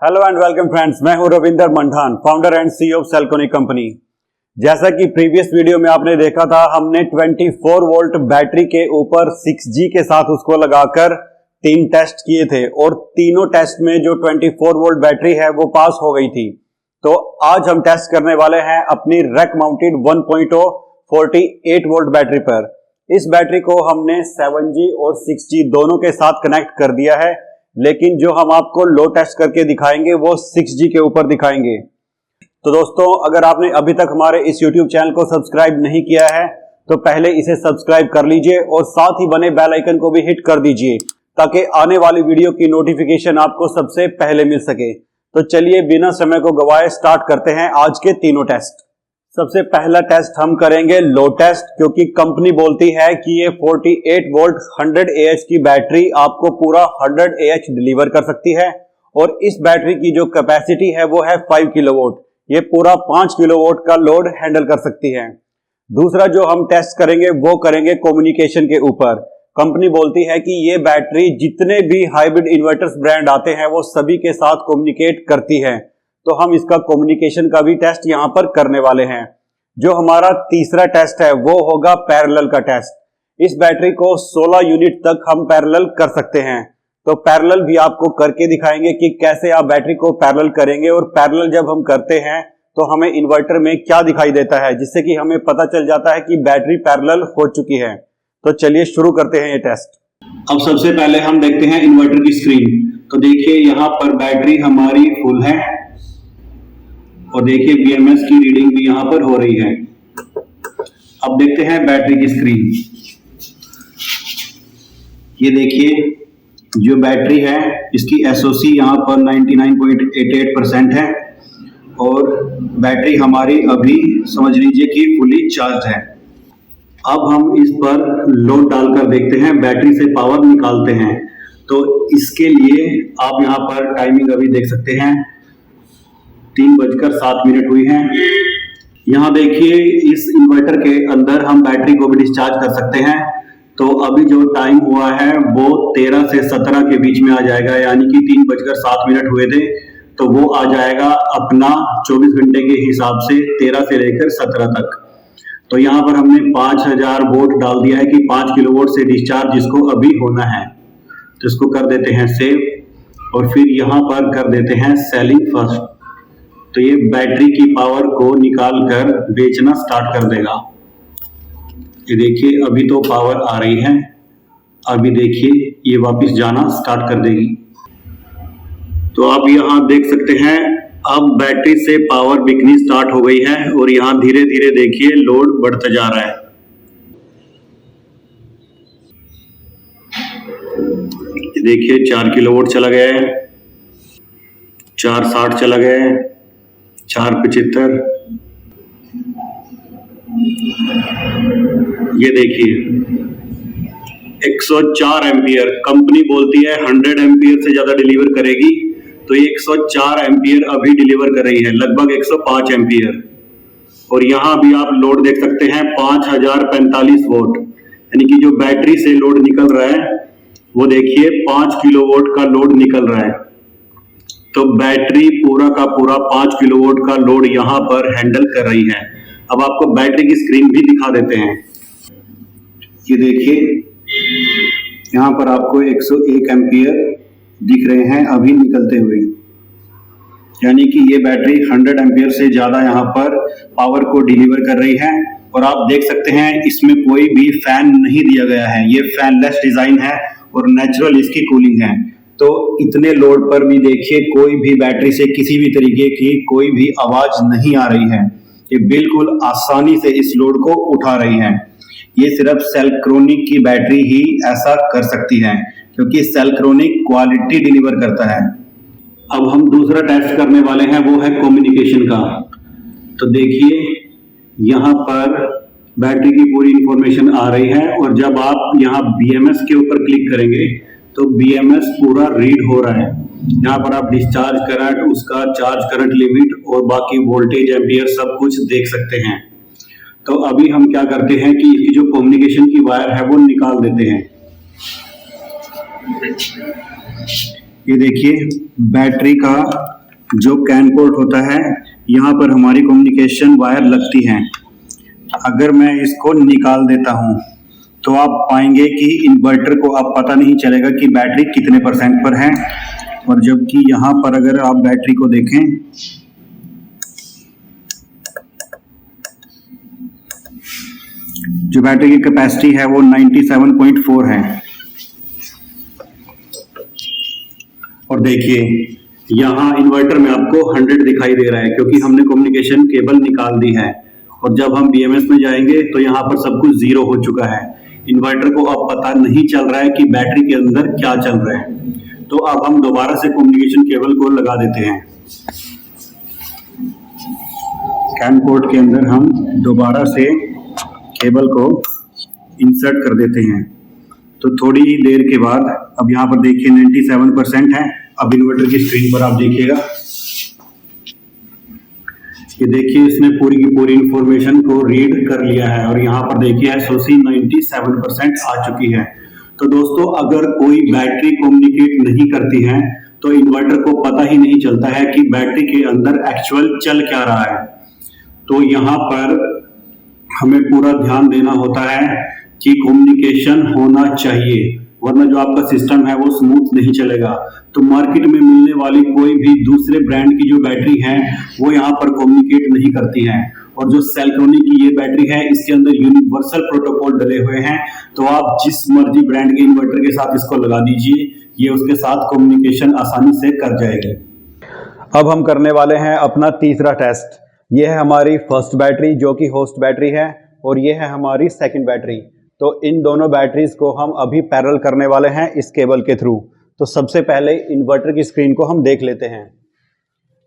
Hello and welcome friends, मैं हूं Ravinder Manthan, founder and CEO of Selconic company. जैसा कि प्रीवियस वीडियो में आपने देखा था, हमने 24 वोल्ट बैटरी के ऊपर 6G के साथ उसको लगाकर 3 टेस्ट किए थे और तीनों टेस्ट में जो 24 वोल्ट बैटरी है वो पास हो गई थी। तो आज हम टेस्ट करने वाले हैं अपनी रैक माउंटेड 1.0 48 वोल्ट बैटरी पर। इस बैटरी को हमने 7G और 6G दोनों के साथ कनेक्ट कर दिया है, लेकिन जो हम आपको लो टेस्ट करके दिखाएंगे वो 6G के ऊपर दिखाएंगे। तो दोस्तों, अगर आपने अभी तक हमारे इस YouTube चैनल को सब्सक्राइब नहीं किया है तो पहले इसे सब्सक्राइब कर लीजिए और साथ ही बने बेल आइकन को भी हिट कर दीजिए ताकि आने वाली वीडियो की नोटिफिकेशन आपको सबसे पहले मिल सके। तो चलिए बिना समय को गवाए स्टार्ट करते हैं आज के तीनों टेस्ट। सबसे पहला टेस्ट हम करेंगे लो टेस्ट, क्योंकि कंपनी बोलती है कि ये 48 वोल्ट 100 AH की बैटरी आपको पूरा 100 AH डिलीवर कर सकती है और इस बैटरी की जो कैपेसिटी है वो है 5 किलोवाट। ये पूरा 5 किलोवाट का लोड हैंडल कर सकती है। दूसरा जो हम टेस्ट करेंगे वो करेंगे कम्युनिकेशन के ऊपर। कंपनी बोलती है कि ये बैटरी जितने भी हाइब्रिड इन्वर्टर्स ब्रांड आते हैं वो सभी के साथ कम्युनिकेट करती है, तो हम इसका कम्युनिकेशन का भी टेस्ट यहां पर करने वाले हैं। जो हमारा तीसरा टेस्ट है वो होगा पैरेलल का टेस्ट। इस बैटरी को 16 यूनिट तक हम पैरेलल कर सकते हैं, तो पैरेलल भी आपको करके दिखाएंगे कि कैसे आप बैटरी को पैरेलल करेंगे और पैरेलल जब हम करते हैं तो हमें इन्वर्टर में क्या दिखाई देता है, जिससे कि हमें पता चल जाता है कि बैटरी पैरेलल हो चुकी है। तो चलिए शुरू करते हैं ये टेस्ट। अब सबसे पहले हम देखते हैं इन्वर्टर की स्क्रीन। तो देखिए यहाँ पर बैटरी हमारी फुल है और देखिए BMS की रीडिंग भी यहाँ पर हो रही है। अब देखते हैं बैटरी की स्क्रीन। ये देखिए जो बैटरी है इसकी SOC यहाँ पर 99.88% है और बैटरी हमारी अभी समझ लीजिए कि फुली चार्ज है। अब हम इस पर लोड डालकर देखते हैं, बैटरी से पावर निकालते हैं। तो इसके लिए आप यहाँ पर टाइमिंग अभी देख सकते हैं, 3:07 हुई है। यहाँ देखिए इस इन्वर्टर के अंदर हम बैटरी को भी डिस्चार्ज कर सकते हैं। तो अभी जो टाइम हुआ है वो 13 से 17 के बीच में आ जाएगा, यानी कि 3:07 हुए थे, तो वो आ जाएगा अपना 24 घंटे के हिसाब से 13 से लेकर 17 तक। तो यहाँ पर हमने 5000 वोल्ट डाल दिया है कि 5 किलोवाट से डिस्चार्ज जिसको अभी होना है। तो इसको कर देते हैं सेव और फिर यहाँ पर कर देते हैं सेलिंग फर्स्ट। तो ये बैटरी की पावर को निकाल कर बेचना स्टार्ट कर देगा। ये देखिए अभी तो पावर आ रही है, अभी देखिए ये वापस जाना स्टार्ट कर देगी। तो आप यहाँ देख सकते हैं अब बैटरी से पावर बिकनी स्टार्ट हो गई है और यहाँ धीरे धीरे देखिए लोड बढ़ता जा रहा है। देखिए 4 किलोवाट चला गया है, 460 चला गया है, 475। ये देखिए 104 एम्पियर। कंपनी बोलती है 100 एम्पियर से ज्यादा डिलीवर करेगी, तो ये 104 एम्पियर अभी डिलीवर कर रही है, लगभग 105 एम्पियर। और यहाँ भी आप लोड देख सकते हैं 5045 वोल्ट, यानी कि जो बैटरी से लोड निकल रहा है वो देखिए 5 किलोवाट का लोड निकल रहा है। तो बैटरी पूरा का पूरा 5 किलोवाट का लोड यहाँ पर हैंडल कर रही है। अब आपको बैटरी की स्क्रीन भी दिखा देते हैं। ये देखिए यहाँ पर आपको 101 एम्पियर दिख रहे हैं अभी निकलते हुए, यानी कि ये बैटरी 100 एम्पियर से ज्यादा यहाँ पर पावर को डिलीवर कर रही है। और आप देख सकते हैं इसमें कोई भी फैन नहीं दिया गया है, ये फैनलेस डिजाइन है और नेचुरल इसकी कूलिंग है। तो इतने लोड पर भी देखिए कोई भी बैटरी से किसी भी तरीके की कोई भी आवाज नहीं आ रही है। ये बिल्कुल आसानी से इस लोड को उठा रही है। ये सिर्फ सेलक्रोनिक की बैटरी ही ऐसा कर सकती है, क्योंकि सेलक्रोनिक क्वालिटी डिलीवर करता है। अब हम दूसरा टेस्ट करने वाले हैं, वो है कम्युनिकेशन का। तो देखिए यहाँ पर बैटरी की पूरी इंफॉर्मेशन आ रही है और जब आप यहाँ BMS के ऊपर क्लिक करेंगे तो BMS पूरा रीड हो रहा है। यहाँ पर आप डिस्चार्ज करंट, उसका चार्ज करंट लिमिट और बाकी वोल्टेज एम्पियर सब कुछ देख सकते हैं। तो अभी हम क्या करते हैं कि इसकी जो कम्युनिकेशन की वायर है वो निकाल देते हैं। ये देखिए बैटरी का जो कैन पोर्ट होता है, यहाँ पर हमारी कम्युनिकेशन वायर लगती है। अगर मैं इसको निकाल देता हूँ तो आप पाएंगे कि इन्वर्टर को अब पता नहीं चलेगा कि बैटरी कितने परसेंट पर है। और जबकि यहाँ पर अगर आप बैटरी को देखें, जो बैटरी की कैपेसिटी है वो 97.4 है। और देखिए यहाँ इन्वर्टर में आपको 100 दिखाई दे रहा है क्योंकि हमने कम्युनिकेशन केबल निकाल दी है। और जब हम बीएमएस में जाएंगे तो यहाँ पर सब कुछ जीरो हो चुका है। इन्वर्टर को अब पता नहीं चल रहा है कि बैटरी के अंदर क्या चल रहा है। तो अब हम दोबारा से कम्युनिकेशन केबल को लगा देते हैं। कैन पोर्ट के अंदर हम दोबारा से केबल को इंसर्ट कर देते हैं। तो थोड़ी ही देर के बाद अब यहाँ पर देखिए 97% है। अब इन्वर्टर की स्क्रीन पर आप देखिएगा, ये देखिए इसने पूरी की पूरी इंफॉर्मेशन को रीड कर लिया है और यहाँ पर देखिए एसओसी 97% आ चुकी है। तो दोस्तों अगर कोई बैटरी कम्युनिकेट नहीं करती है तो इन्वर्टर को पता ही नहीं चलता है कि बैटरी के अंदर एक्चुअल चल क्या रहा है। तो यहाँ पर हमें पूरा ध्यान देना होता है कि कम्युनिकेशन होना चाहिए, वरना जो आपका सिस्टम है वो स्मूथ नहीं चलेगा। तो मार्केट में मिलने वाली कोई भी दूसरे ब्रांड की जो बैटरी है वो यहाँ पर कम्युनिकेट नहीं करती है। और जो सेल्ट्रॉनिक की ये बैटरी है इसके अंदर यूनिवर्सल प्रोटोकॉल डले हुए हैं। तो आप जिस मर्जी ब्रांड के इन्वर्टर के साथ इसको लगा दीजिए, ये उसके साथ कम्युनिकेशन आसानी से कर जाएगी। अब हम करने वाले हैं अपना तीसरा टेस्ट। ये है हमारी फर्स्ट बैटरी जो कि होस्ट बैटरी है और ये है हमारी सेकंड बैटरी। तो इन दोनों बैटरीज को हम अभी पैरेलल करने वाले हैं इस केबल के थ्रू। तो सबसे पहले इन्वर्टर की स्क्रीन को हम देख लेते हैं।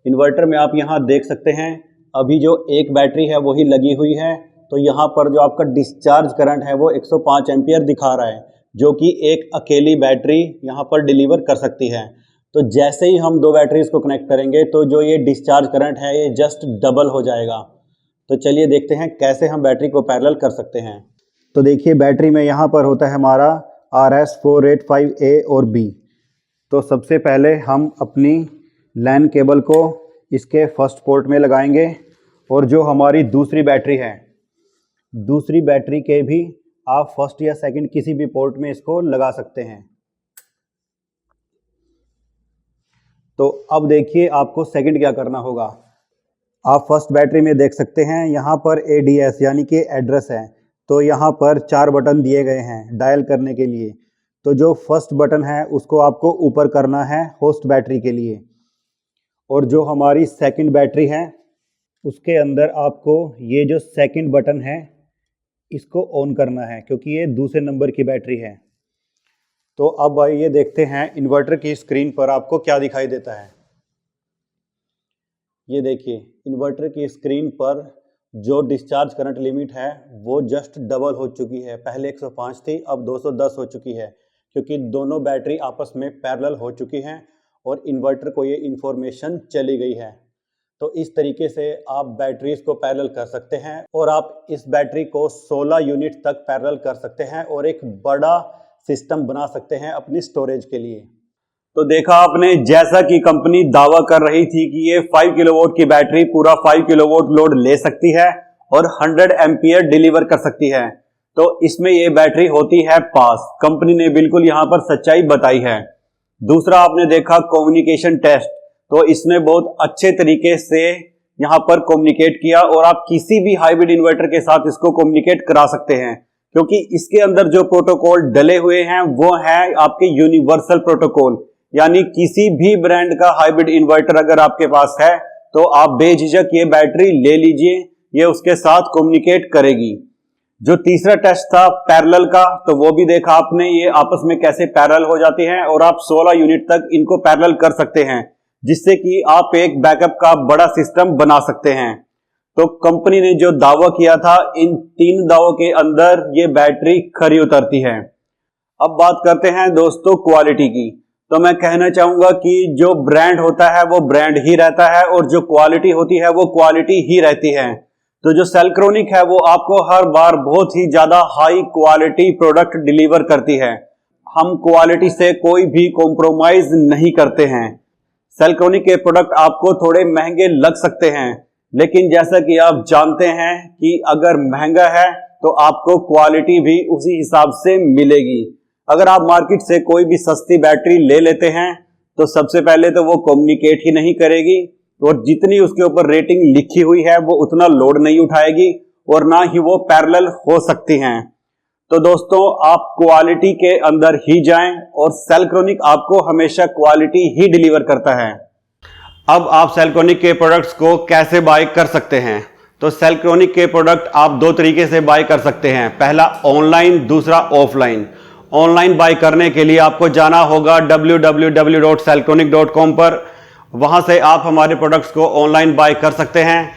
इन्वर्टर में आप यहाँ देख सकते हैं अभी जो एक बैटरी है वही लगी हुई है। तो यहाँ पर जो आपका डिस्चार्ज करंट है वो 105 एम्पियर दिखा रहा है, जो कि एक अकेली बैटरी यहाँ पर डिलीवर कर सकती है। तो जैसे ही हम दो बैटरीज को कनेक्ट करेंगे तो जो ये डिस्चार्ज करंट है ये जस्ट डबल हो जाएगा। तो चलिए देखते हैं कैसे हम बैटरी को पैरेलल कर सकते हैं। तो देखिए बैटरी में यहाँ पर होता है हमारा RS485A और B। तो सबसे पहले हम अपनी लैन केबल को इसके फर्स्ट पोर्ट में लगाएंगे और जो हमारी दूसरी बैटरी है, दूसरी बैटरी के भी आप फर्स्ट या सेकंड किसी भी पोर्ट में इसको लगा सकते हैं। तो अब देखिए आपको सेकंड क्या करना होगा। आप फर्स्ट बैटरी में देख सकते हैं यहाँ पर ADS यानी कि एड्रेस है। तो यहाँ पर 4 बटन दिए गए हैं डायल करने के लिए। तो जो फर्स्ट बटन है उसको आपको ऊपर करना है होस्ट बैटरी के लिए, और जो हमारी सेकंड बैटरी है उसके अंदर आपको ये जो सेकंड बटन है इसको ऑन करना है क्योंकि ये दूसरे नंबर की बैटरी है। तो अब ये देखते हैं इन्वर्टर की स्क्रीन पर आपको क्या दिखाई देता है। ये देखिए इन्वर्टर की स्क्रीन पर जो डिस्चार्ज करंट लिमिट है वो जस्ट डबल हो चुकी है। पहले 105 थी, अब 210 हो चुकी है क्योंकि दोनों बैटरी आपस में पैरेलल हो चुकी हैं और इन्वर्टर को ये इन्फॉर्मेशन चली गई है। तो इस तरीके से आप बैटरीज को पैरेलल कर सकते हैं और आप इस बैटरी को 16 यूनिट तक पैरेलल कर सकते हैं और एक बड़ा सिस्टम बना सकते हैं अपनी स्टोरेज के लिए। तो देखा आपने, जैसा कि कंपनी दावा कर रही थी कि ये 5 किलोवाट की बैटरी पूरा 5 किलोवाट लोड ले सकती है और 100 एम्पियर डिलीवर कर सकती है, तो इसमें ये बैटरी होती है पास। कंपनी ने बिल्कुल यहाँ पर सच्चाई बताई है। दूसरा आपने देखा कम्युनिकेशन टेस्ट, तो इसने बहुत अच्छे तरीके से यहाँ पर कम्युनिकेट किया और आप किसी भी हाइब्रिड इन्वर्टर के साथ इसको कम्युनिकेट करा सकते हैं क्योंकि इसके अंदर जो प्रोटोकॉल डले हुए हैं वो है आपके यूनिवर्सल प्रोटोकॉल। यानी किसी भी ब्रांड का हाइब्रिड इन्वर्टर अगर आपके पास है तो आप बेझिझक ये बैटरी ले लीजिए, ये उसके साथ कम्युनिकेट करेगी। जो तीसरा टेस्ट था पैरेलल का, तो वो भी देखा आपने, ये आपस में कैसे पैरेलल हो जाती हैं और आप 16 यूनिट तक इनको पैरेलल कर सकते हैं, जिससे कि आप एक बैकअप का बड़ा सिस्टम बना सकते हैं। तो कंपनी ने जो दावा किया था, इन 3 दावों के अंदर ये बैटरी खरी उतरती है। अब बात करते हैं दोस्तों क्वालिटी की। तो मैं कहना चाहूंगा कि जो ब्रांड होता है वो ब्रांड ही रहता है और जो क्वालिटी होती है वो क्वालिटी ही रहती है। तो जो सेल्ट्रॉनिक है वो आपको हर बार बहुत ही ज्यादा हाई क्वालिटी प्रोडक्ट डिलीवर करती है। हम क्वालिटी से कोई भी कॉम्प्रोमाइज नहीं करते हैं। सेल्कोनिक के प्रोडक्ट आपको थोड़े महंगे लग सकते हैं, लेकिन जैसा कि आप जानते हैं कि अगर महंगा है तो आपको क्वालिटी भी उसी हिसाब से मिलेगी। अगर आप मार्केट से कोई भी सस्ती बैटरी ले लेते हैं तो सबसे पहले तो वो कम्युनिकेट ही नहीं करेगी, और जितनी उसके ऊपर रेटिंग लिखी हुई है वो उतना लोड नहीं उठाएगी, और ना ही वो पैरेलल हो सकती हैं। तो दोस्तों, आप क्वालिटी के अंदर ही जाएं, और सेल्कोनिक आपको हमेशा क्वालिटी ही डिलीवर करता है। अब आप सेल्कोनिक के प्रोडक्ट्स को कैसे बाय कर सकते हैं? तो सेल्कोनिक के प्रोडक्ट आप दो तरीके से बाय कर सकते हैं, पहला ऑनलाइन, दूसरा ऑफलाइन। ऑनलाइन बाय करने के लिए आपको जाना होगा www.selconic.com पर। वहां से आप हमारे प्रोडक्ट्स को ऑनलाइन बाय कर सकते हैं।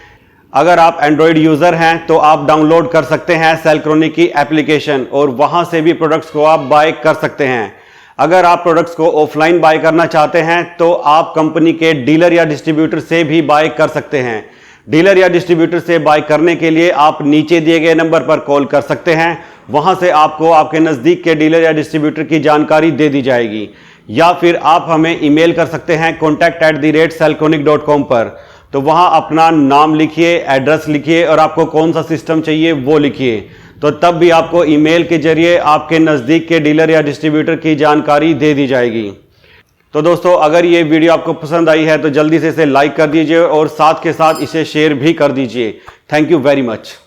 अगर आप एंड्रॉयड यूजर हैं तो आप डाउनलोड कर सकते हैं सेल्कोनिक की एप्लीकेशन, और वहां से भी प्रोडक्ट्स को आप बाय कर सकते हैं। अगर आप प्रोडक्ट्स को ऑफलाइन बाय करना चाहते हैं तो आप कंपनी के डीलर या डिस्ट्रीब्यूटर से भी बाय कर सकते हैं। डीलर या डिस्ट्रीब्यूटर से बाय करने के लिए आप नीचे दिए गए नंबर पर कॉल कर सकते हैं। वहां से आपको आपके नज़दीक के डीलर या डिस्ट्रीब्यूटर की जानकारी दे दी जाएगी, या फिर आप हमें ईमेल कर सकते हैं contact@selconic.com पर। तो वहां अपना नाम लिखिए, एड्रेस लिखिए, और आपको कौन सा सिस्टम चाहिए वो लिखिए, तो तब भी आपको ईमेल के जरिए आपके नज़दीक के डीलर या डिस्ट्रीब्यूटर की जानकारी दे दी जाएगी। तो दोस्तों, अगर ये वीडियो आपको पसंद आई है तो जल्दी से इसे लाइक कर दीजिए, और साथ के साथ इसे शेयर भी कर दीजिए। Thank you very much.